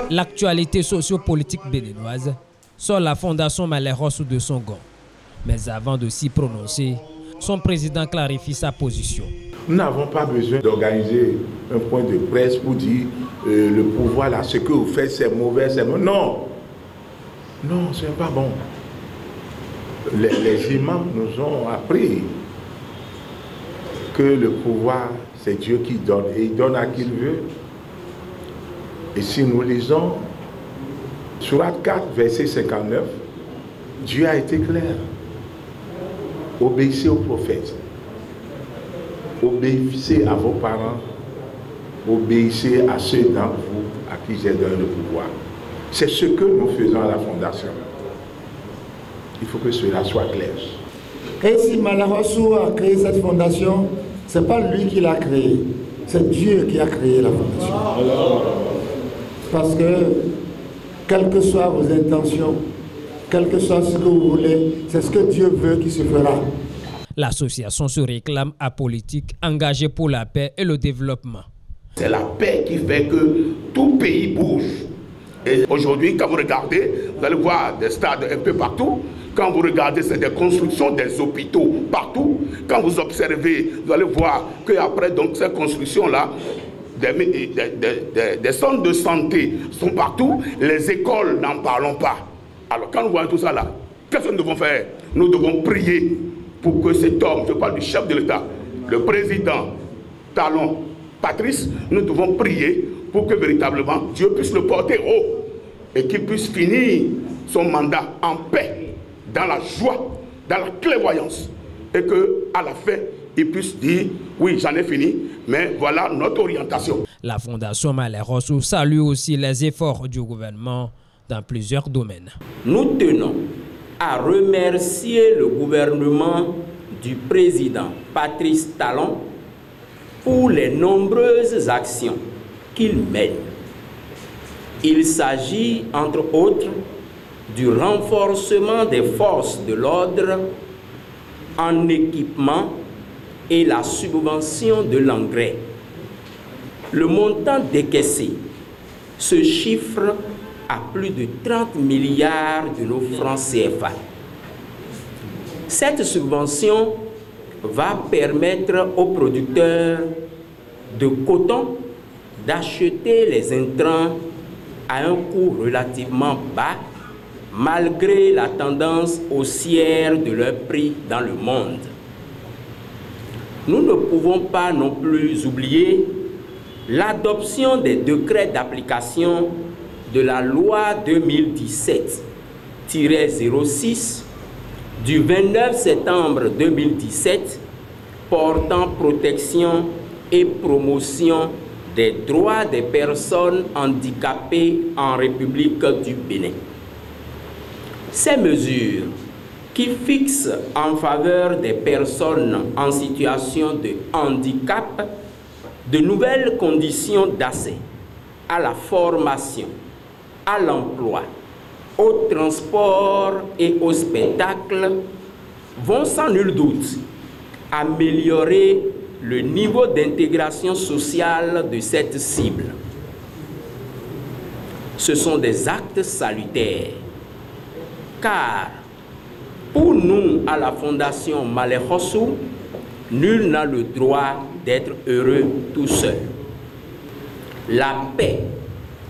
L'actualité sociopolitique béninoise sort la fondation Malais Rossou de son gant. Mais avant de s'y prononcer, son président clarifie sa position. Nous n'avons pas besoin d'organiser un point de presse pour dire le pouvoir là, ce que vous faites c'est mauvais, c'est mauvais. Non, non, ce n'est pas bon. Les imams nous ont appris que le pouvoir c'est Dieu qui donne et il donne à qui il veut. Et si nous lisons Surat 4, verset 59, Dieu a été clair. Obéissez aux prophètes. Obéissez à vos parents. Obéissez à ceux d'entre vous à qui j'ai donné le pouvoir. C'est ce que nous faisons à la Fondation. Il faut que cela soit clair. Et si Malais Rossou a créé cette fondation, ce n'est pas lui qui l'a créée. C'est Dieu qui a créé la fondation. Parce que, quelles que soient vos intentions, quel que soit ce que vous voulez, c'est ce que Dieu veut qui se fera. L'association se réclame apolitique, engagée pour la paix et le développement. C'est la paix qui fait que tout pays bouge. Et aujourd'hui, quand vous regardez, vous allez voir des stades un peu partout. Quand vous regardez, c'est des constructions, des hôpitaux partout. Quand vous observez, vous allez voir qu'après ces constructions-là, des centres de santé sont partout. Les écoles, n'en parlons pas. Alors quand nous voyons tout ça là, qu'est-ce que nous devons faire? Nous devons prier pour que cet homme, je parle du chef de l'État, le président Talon, Patrice, nous devons prier pour que véritablement Dieu puisse le porter haut et qu'il puisse finir son mandat en paix, dans la joie, dans la clairvoyance, et qu'à la fin, il puisse dire, oui, j'en ai fini, mais voilà notre orientation. La Fondation Malais Rossou salue aussi les efforts du gouvernement dans plusieurs domaines. Nous tenons à remercier le gouvernement du président Patrice Talon pour les nombreuses actions qu'il mène. Il s'agit, entre autres, du renforcement des forces de l'ordre en équipement et la subvention de l'engrais. Le montant décaissé se chiffre à plus de 30 milliards de nos francs CFA. Cette subvention va permettre aux producteurs de coton d'acheter les intrants à un coût relativement bas, malgré la tendance haussière de leur prix dans le monde. Nous ne pouvons pas non plus oublier l'adoption des décrets d'application de la loi 2017-06 du 29 septembre 2017 portant protection et promotion des droits des personnes handicapées en République du Bénin. Ces mesures qui fixent en faveur des personnes en situation de handicap de nouvelles conditions d'accès à la formation, à l'emploi, au transport et au spectacle vont sans nul doute améliorer le niveau d'intégration sociale de cette cible. Ce sont des actes salutaires, car pour nous, à la Fondation Malais Rossou, nul n'a le droit d'être heureux tout seul. La paix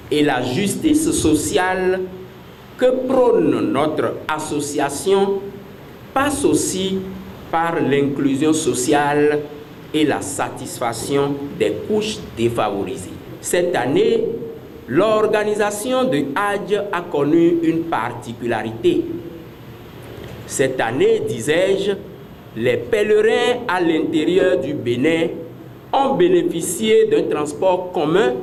et la justice sociale que prône notre association passent aussi par l'inclusion sociale et la satisfaction des couches défavorisées. Cette année, l'organisation de Hajj a connu une particularité. Cette année, disais-je, les pèlerins à l'intérieur du Bénin ont bénéficié d'un transport commun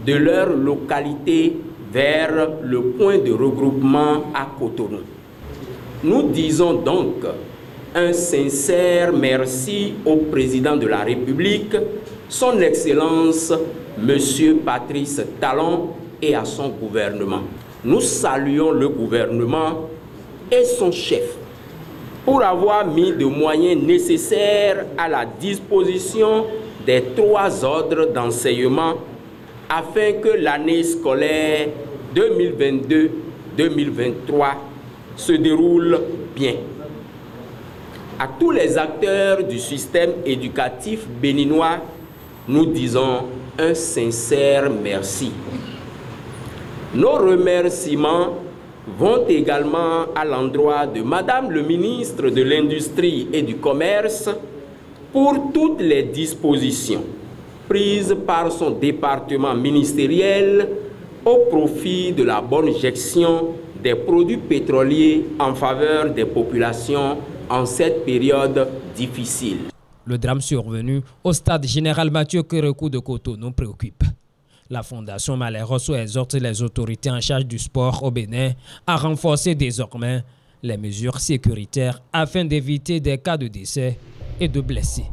de leur localité vers le point de regroupement à Cotonou. Nous disons donc un sincère merci au président de la République, son Excellence, M. Patrice Talon, et à son gouvernement. Nous saluons le gouvernement et son chef pour avoir mis des moyens nécessaires à la disposition des 3 ordres d'enseignement afin que l'année scolaire 2022-2023 se déroule bien. À tous les acteurs du système éducatif béninois, nous disons un sincère merci. Nos remerciements vont également à l'endroit de Madame le ministre de l'Industrie et du Commerce pour toutes les dispositions prises par son département ministériel au profit de la bonne gestion des produits pétroliers en faveur des populations en cette période difficile. Le drame survenu au stade général Mathieu Kérékou de Cotonou préoccupe. La Fondation Malheroso exhorte les autorités en charge du sport au Bénin à renforcer désormais les mesures sécuritaires afin d'éviter des cas de décès et de blessés.